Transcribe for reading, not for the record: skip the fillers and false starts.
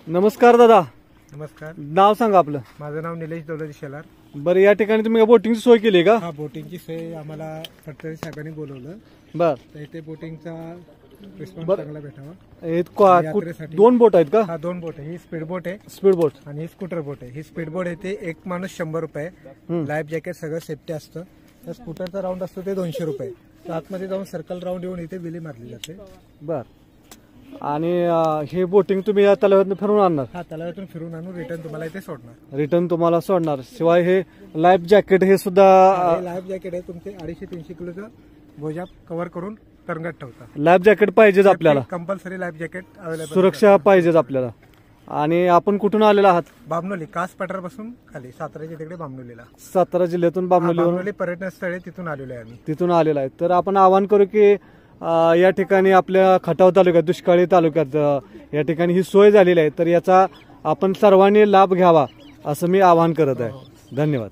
नमस्कार दादा. नमस्कार. नाव सांगा आपलं. माझं नाव निलेश दौलती शेलार. बरं, या ठिकाणी तुम्ही बोटिंगची सोय केली का? हा, बोटिंगची सोय आम्हाला फडतरे साहेबांनी बोलवलं. बर, तर इथे बोटिंगचा रिस्पॉन्स चांगला भेटावा. हे दोन बोट आहेत का? हा, 2 बोट आहे. ही स्पीड बोट आहे स्पीड बोट आणि ही स्कूटर बोट आहे. ही स्पीड बोट आहे ते एक माणूस 100 रुपये, लाईफ जॅकेट सगळं सेफ्टी असतं. तर स्कूटरचा राऊंड असतो ते 200 रुपये. तर आतमध्ये जाऊन सर्कल राऊंड येऊन इथे विली मारली जाते. बर, आणि हे बोटिंग तुम्ही या तलावातून फिरून आणणार? हा, तलावातून फिरून आणून रिटर्न तुम्हाला इथे सोडणार. रिटर्न तुम्हाला सोडणार. शिवाय हे लाईफ जॅकेट हे सुद्धा लाईफ जॅकेट आहे तुमचे 250-300 किलोचा बोजा कव्हर करून तरंगत ठेवता. लाईफ जॅकेट पाहिजेच आपल्याला. Compulsory life jacket available. सुरक्षा पाहिजेच आपल्याला. आणि आपण कुठून आलेला आहात? बामनोली, कास पठार पासून खाली साताराच्या तिकडे बामनोलीला. सातारा जिल्ह्यातून बामनोली पर्यटन स्थळ आहे, तिथून आलेलो आहे आम्ही. तिथून आलेला आहे. तर आपण आवाहन करू की या ठिकाणी आपल्या खटाव तालुक्यात, दुष्काळी तालुक्यात या ठिकाणी ही सोय झालेली आहे. तर याचा आपण सर्वांनी लाभ घ्यावा असं मी आवाहन करत आहे. धन्यवाद.